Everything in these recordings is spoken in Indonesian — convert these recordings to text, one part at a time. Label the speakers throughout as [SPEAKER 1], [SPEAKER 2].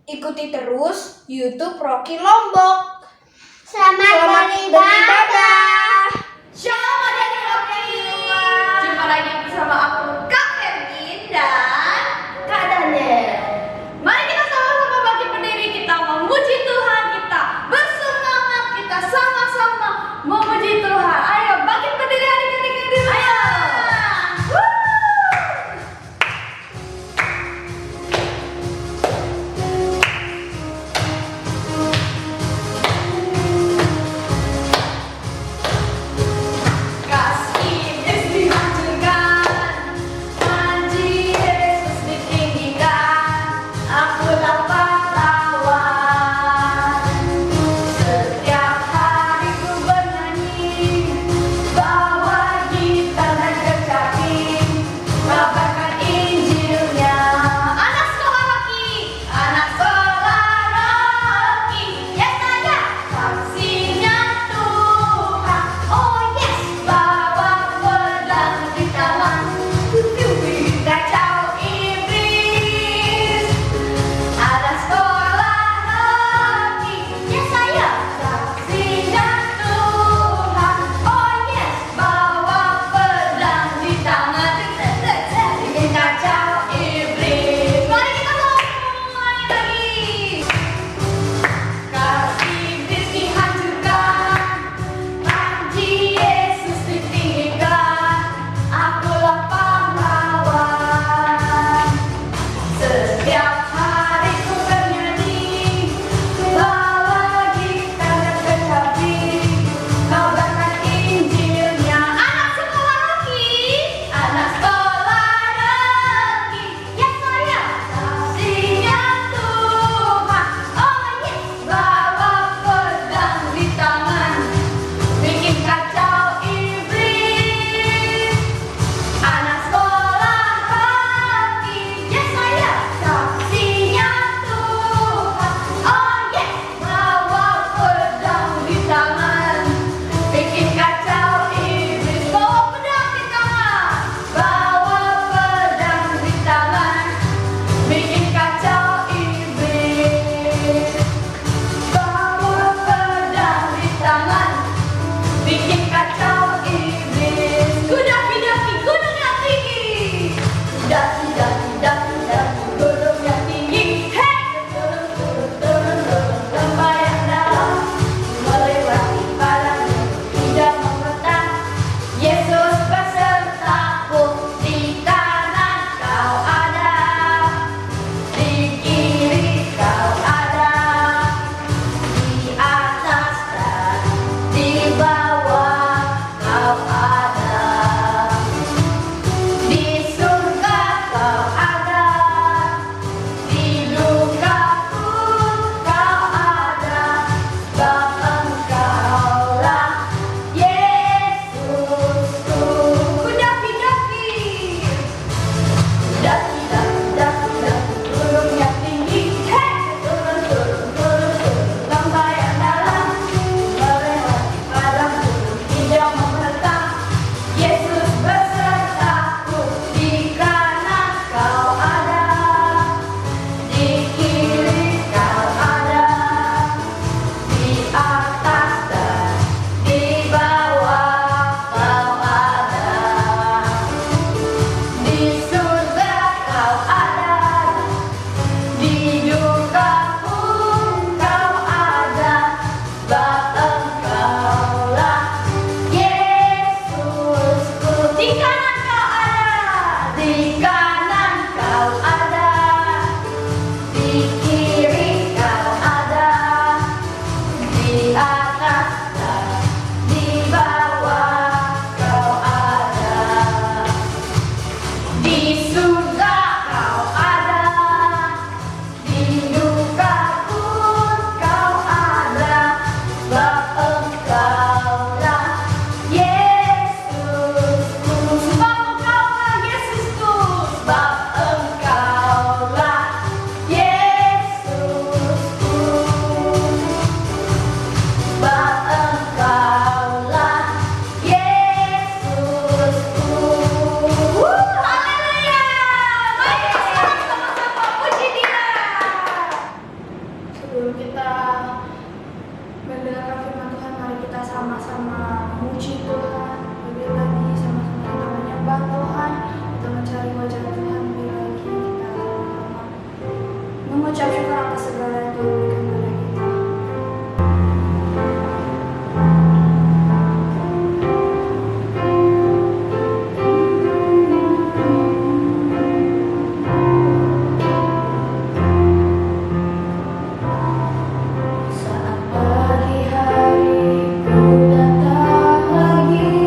[SPEAKER 1] Ikuti terus YouTube Rocky Lombok.
[SPEAKER 2] Selamat beribadah.
[SPEAKER 3] Shalom adik Rocky. Jumpa lagi bersama aku Kak Erwin dan
[SPEAKER 2] Kak Daniel.
[SPEAKER 3] mari kita sama-sama bangkit berdiri, kita memuji Tuhan, kita bersemangat, kita sama-sama memuji Tuhan. Ayo bangkit berdiri adik-adik yang di rumah. Ayo. sebelum kita mendengarkan firman Tuhan, mari kita sama-sama memuji Tuhan. Lebih lagi sama-sama kita menyembah Tuhan, kita mencari wajah Tuhan. Lebih lagi kita sama-sama mengucap syukur atas segala yang Tuhan berikan kepada kita. Saat pagi hari ku datang lagi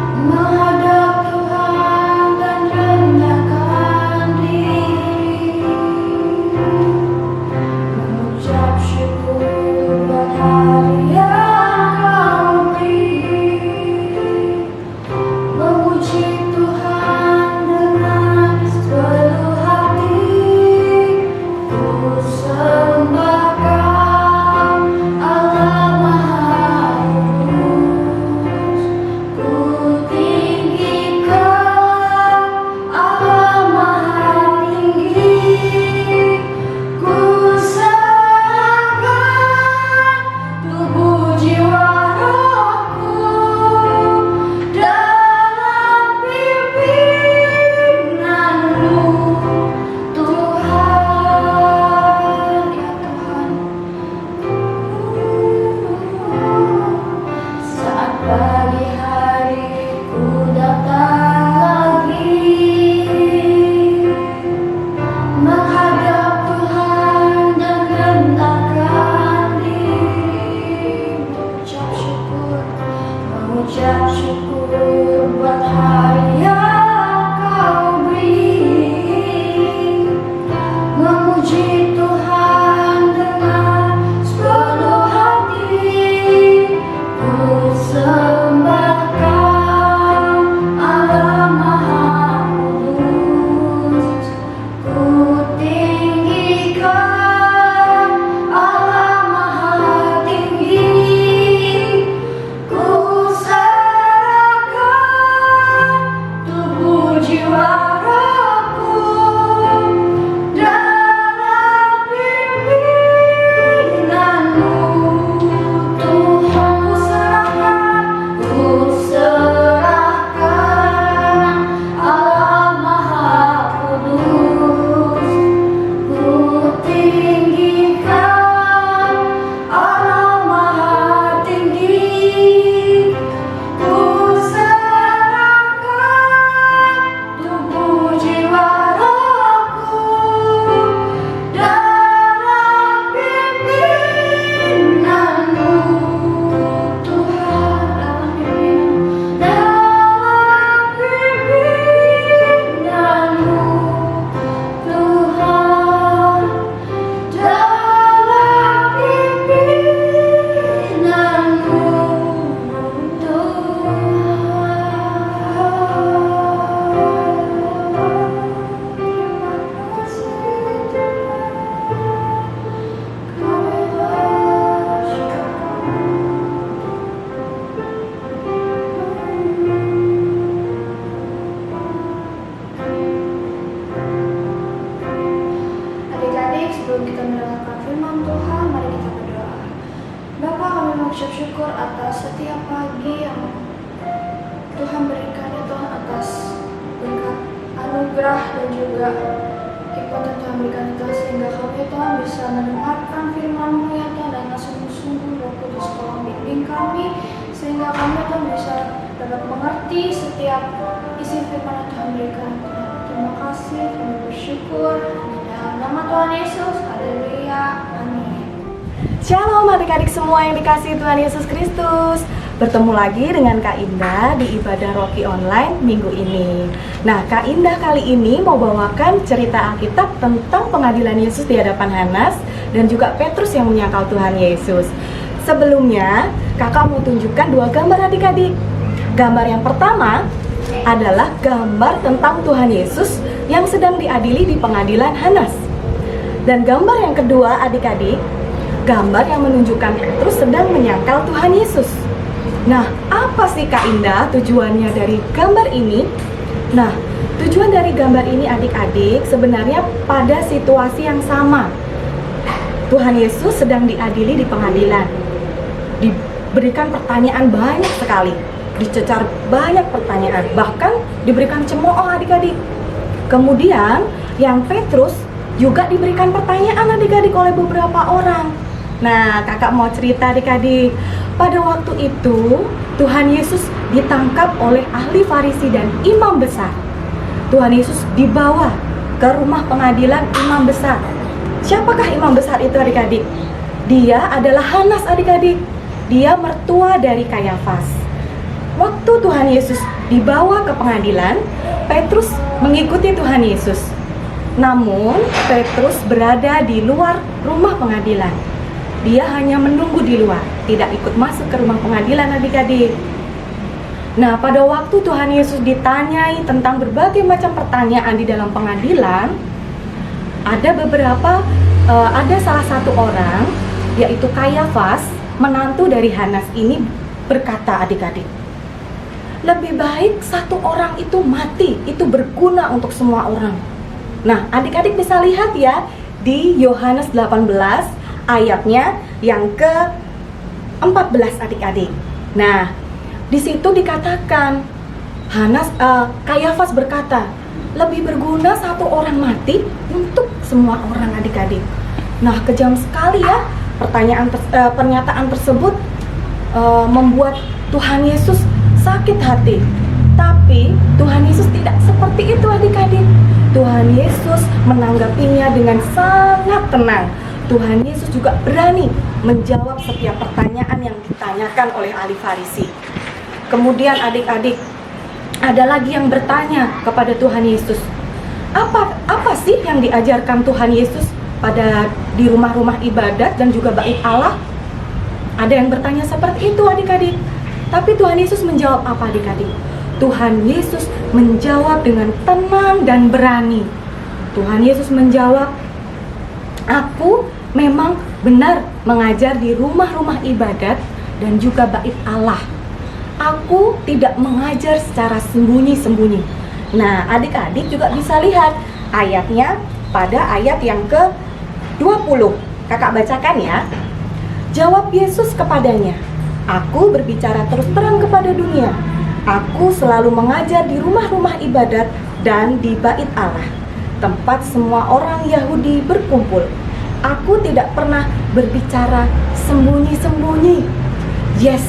[SPEAKER 3] menghadap Tuhan dan rendahkan diri, mengucap syukur buat hari yang Kau beri, memuji Tuhan dengan sepenuh hati. Ku sembahkan Allah Maha Kudus, ku tinggikan Allah Maha Tinggi, ku serahkan tubuh jiwa rohku dalam pimpinanmu, Tuhan, ya Tuhan. Saat pagi hari ku datang lagi menghadap Tuhan dan rendahkan diri, mengucap syukur buat hari yang Kau beri, memuji Tuhan dengan sepenuh hati. Ku sembahkan Allah Maha Kudus, ku tinggikan Allah Maha Tinggi, ku serahkan tubuh jiwa rohku dalam pimpinanmu, Tuhan. Ku serahkan Allah Maha Kudus, ku tinggikan Allah Maha Tinggi, ku serahkan tubuh jiwa rohku dalam pimpinanmu, Tuhan. Dalam pimpinanmu, Tuhan. Dalam pimpinanmu, Adik-adik, sebelum kita mendengarkan firman Tuhan, mari kita berdoa. Bapa, kami mengucap syukur atas setiap pagi yang Tuhan berikan, ya Tuhan, atas berkat anugerah dan juga hikmat yang Tuhan berikan itu, sehingga kami, ya Tuhan, bisa mendengarkan firman-Mu, ya Tuhan, dengan sungguh-sungguh. Roh Kudus, tolong bimbing kami, sehingga kami, ya Tuhan, bisa dapat mengerti setiap isi firman yang Tuhan berikan, ya Tuhan. Terima kasih, kami bersyukur. Di dalam nama Tuhan Yesus, haleluya, amin.
[SPEAKER 4] Shalom adik-adik semua yang dikasihi Tuhan Yesus Kristus. Bertemu lagi dengan Kak Indah di ibadah Rocky Online minggu ini. Nah, Kak Indah kali ini mau bawakan cerita Alkitab tentang pengadilan Yesus di hadapan Hanas dan juga Petrus yang menyangkal Tuhan Yesus. Sebelumnya, kakak mau tunjukkan dua gambar adik-adik. Gambar yang pertama adalah gambar tentang Tuhan Yesus yang sedang diadili di pengadilan Hanas. Dan gambar yang kedua adik-adik, gambar yang menunjukkan Petrus sedang menyangkal Tuhan Yesus. Nah, apa sih Kak Indah tujuannya dari gambar ini? Nah, Tujuan dari gambar ini adik-adik sebenarnya pada situasi yang sama. Tuhan Yesus sedang diadili di pengadilan. Diberikan pertanyaan banyak sekali, dicecar banyak pertanyaan, bahkan diberikan cemooh adik-adik. Kemudian yang Petrus juga diberikan pertanyaan adik-adik oleh beberapa orang. Nah, kakak mau cerita adik-adik. Pada waktu itu Tuhan Yesus ditangkap oleh ahli Farisi dan imam besar. Tuhan Yesus dibawa ke rumah pengadilan imam besar. Siapakah imam besar itu adik-adik? Dia adalah Hanas adik-adik. Dia mertua dari Kayafas. Waktu Tuhan Yesus dibawa ke pengadilan, Petrus mengikuti Tuhan Yesus. Namun Petrus berada di luar rumah pengadilan. Dia hanya menunggu di luar, tidak ikut masuk ke rumah pengadilan adik-adik. Nah, pada waktu Tuhan Yesus ditanyai tentang berbagai macam pertanyaan di dalam pengadilan, ada salah satu orang, yaitu Kayafas, menantu dari Hanas ini, berkata adik-adik, lebih baik satu orang itu mati, itu berguna untuk semua orang. Nah, adik-adik bisa lihat ya di Yohanes 18 ayatnya yang ke-14 adik-adik. Nah, di situ dikatakan Kayafas berkata, lebih berguna satu orang mati untuk semua orang adik-adik. Nah, kejam sekali ya pernyataan tersebut membuat Tuhan Yesus sakit hati. Tapi Tuhan Yesus tidak seperti itu adik-adik. Tuhan Yesus menanggapinya dengan sangat tenang. Tuhan Yesus juga berani menjawab setiap pertanyaan yang ditanyakan oleh ahli Farisi. Kemudian adik-adik, ada lagi yang bertanya kepada Tuhan Yesus, apa sih yang diajarkan Tuhan Yesus di rumah-rumah ibadat dan juga bait Allah? Ada yang bertanya seperti itu adik-adik. Tapi Tuhan Yesus menjawab apa adik-adik? Tuhan Yesus menjawab dengan tenang dan berani. Tuhan Yesus menjawab, aku memang benar mengajar di rumah-rumah ibadat dan juga bait Allah. Aku tidak mengajar secara sembunyi-sembunyi. Nah, adik-adik juga bisa lihat ayatnya pada ayat yang ke-20. Kakak bacakan ya. Jawab Yesus kepadanya, aku berbicara terus terang kepada dunia. Aku selalu mengajar di rumah-rumah ibadat dan di bait Allah, tempat semua orang Yahudi berkumpul. Aku tidak pernah berbicara sembunyi-sembunyi. Yes,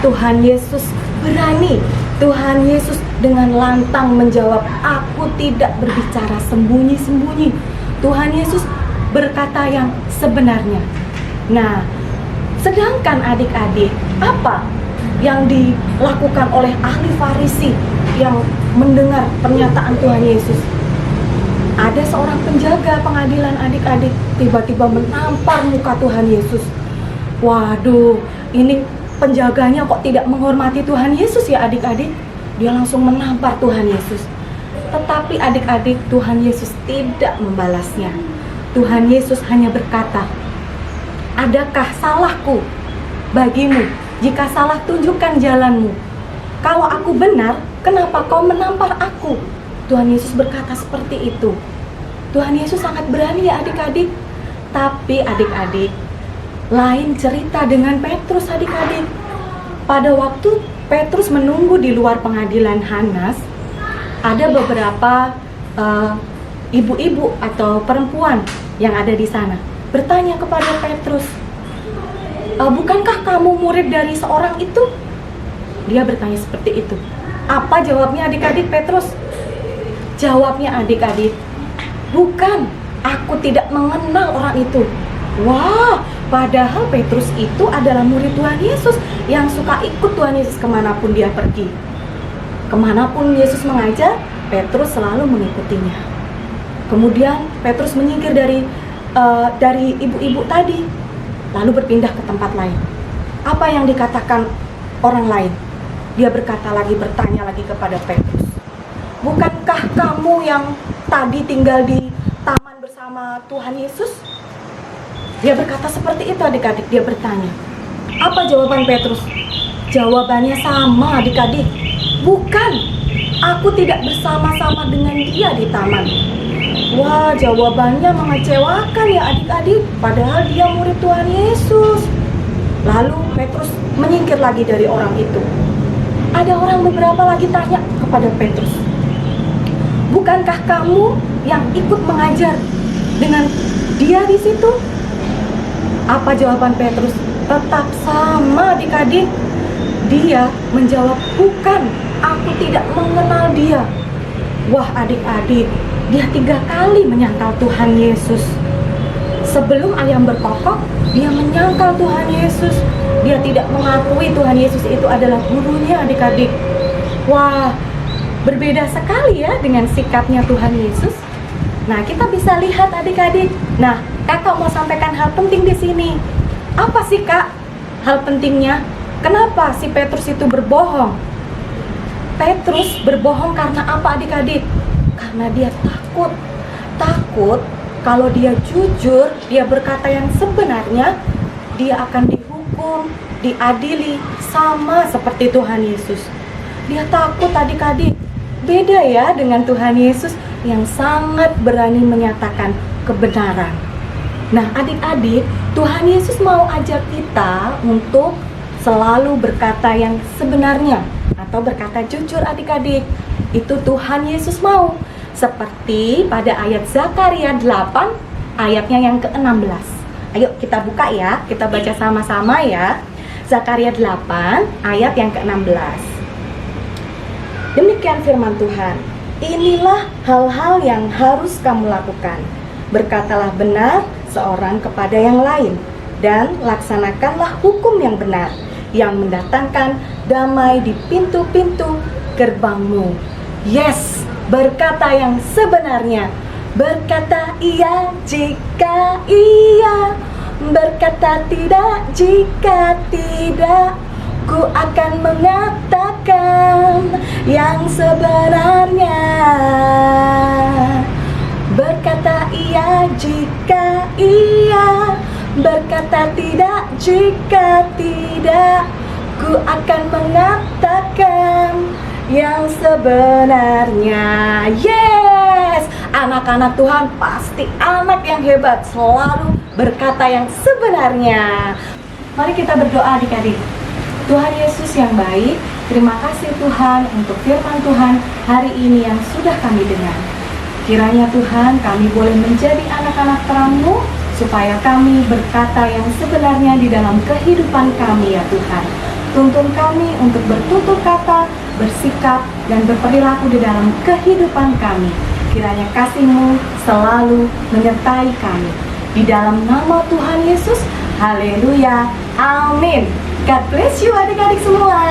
[SPEAKER 4] Tuhan Yesus berani. Tuhan Yesus dengan lantang menjawab, aku tidak berbicara sembunyi-sembunyi. Tuhan Yesus berkata yang sebenarnya. Nah, sedangkan adik-adik, apa yang dilakukan oleh ahli Farisi yang mendengar pernyataan Tuhan Yesus? Ada seorang penjaga pengadilan adik-adik tiba-tiba menampar muka Tuhan Yesus. Waduh, ini penjaganya kok tidak menghormati Tuhan Yesus ya adik-adik? Dia langsung menampar Tuhan Yesus. Tetapi adik-adik, Tuhan Yesus tidak membalasnya. Tuhan Yesus hanya berkata, adakah salahku bagimu? Jika salah, tunjukkan jalanmu. Kalau aku benar, kenapa kau menampar aku? Tuhan Yesus berkata seperti itu. Tuhan Yesus sangat berani ya adik-adik. Tapi adik-adik, lain cerita dengan Petrus adik-adik. Pada waktu Petrus menunggu di luar pengadilan Hanas, ada beberapa ibu-ibu atau perempuan yang ada di sana bertanya kepada Petrus, bukankah kamu murid dari seorang itu? Dia bertanya seperti itu. Apa jawabnya adik-adik Petrus? Jawabnya adik-adik, bukan, aku tidak mengenal orang itu. Wah, padahal Petrus itu adalah murid Tuhan Yesus yang suka ikut Tuhan Yesus kemanapun dia pergi. Kemanapun Yesus mengajar, Petrus selalu mengikutinya. Kemudian Petrus menyingkir dari ibu-ibu tadi, lalu berpindah ke tempat lain. Apa yang dikatakan orang lain? Dia bertanya lagi kepada Petrus, bukankah kamu yang tadi tinggal di taman bersama Tuhan Yesus? Dia berkata seperti itu adik-adik. Dia bertanya. Apa jawaban Petrus? Jawabannya sama adik-adik. Bukan, aku tidak bersama-sama dengan dia di taman. Wah, jawabannya mengecewakan ya adik-adik, padahal dia murid Tuhan Yesus. Lalu Petrus menyingkir lagi dari orang itu. Ada orang beberapa lagi tanya kepada Petrus, bukankah kamu yang ikut mengajar dengan dia di situ? Apa jawaban Petrus? Tetap sama adik-adik. Dia menjawab, bukan, aku tidak mengenal dia. Wah adik-adik, dia 3 kali menyangkal Tuhan Yesus. Sebelum ayam berkokok, dia menyangkal Tuhan Yesus. Dia tidak mengakui Tuhan Yesus itu adalah gurunya adik-adik. Wah, berbeda sekali ya dengan sikapnya Tuhan Yesus. Nah, kita bisa lihat adik-adik. Nah, kakak mau sampaikan hal penting di sini. Apa sih kak hal pentingnya? Kenapa si Petrus itu berbohong? Petrus berbohong karena apa adik-adik? Karena dia takut. Takut kalau dia jujur, dia berkata yang sebenarnya, dia akan dihukum, diadili sama seperti Tuhan Yesus. Dia takut adik-adik. Beda ya dengan Tuhan Yesus yang sangat berani menyatakan kebenaran. Nah adik-adik, Tuhan Yesus mau ajak kita untuk selalu berkata yang sebenarnya atau berkata jujur adik-adik. Itu Tuhan Yesus mau. Seperti pada ayat Zakaria 8 ayatnya yang ke-16. Ayo kita buka ya, kita baca sama-sama ya. Zakaria 8 ayat yang ke-16. Demikian firman Tuhan. Inilah hal-hal yang harus kamu lakukan. Berkatalah benar seorang kepada yang lain, dan laksanakanlah hukum yang benar, yang mendatangkan damai di pintu-pintu gerbangmu. Yes, berkata yang sebenarnya. Berkata iya jika iya, berkata tidak jika tidak. Ku akan mengatakan yang sebenarnya. Berkata iya jika iya, berkata tidak jika tidak. Ku akan mengatakan yang sebenarnya. Yes, anak-anak Tuhan pasti anak yang hebat, selalu berkata yang sebenarnya. Mari kita berdoa adik-adik. Tuhan Yesus yang baik, terima kasih Tuhan untuk firman Tuhan hari ini yang sudah kami dengar. Kiranya Tuhan kami boleh menjadi anak-anak terang-Mu, supaya kami berkata yang sebenarnya di dalam kehidupan kami ya Tuhan. Tuntun kami untuk bertutur kata, bersikap, dan berperilaku di dalam kehidupan kami. Kiranya kasih-Mu selalu menyertai kami. Di dalam nama Tuhan Yesus, haleluya, amin. God bless you adik-adik semua.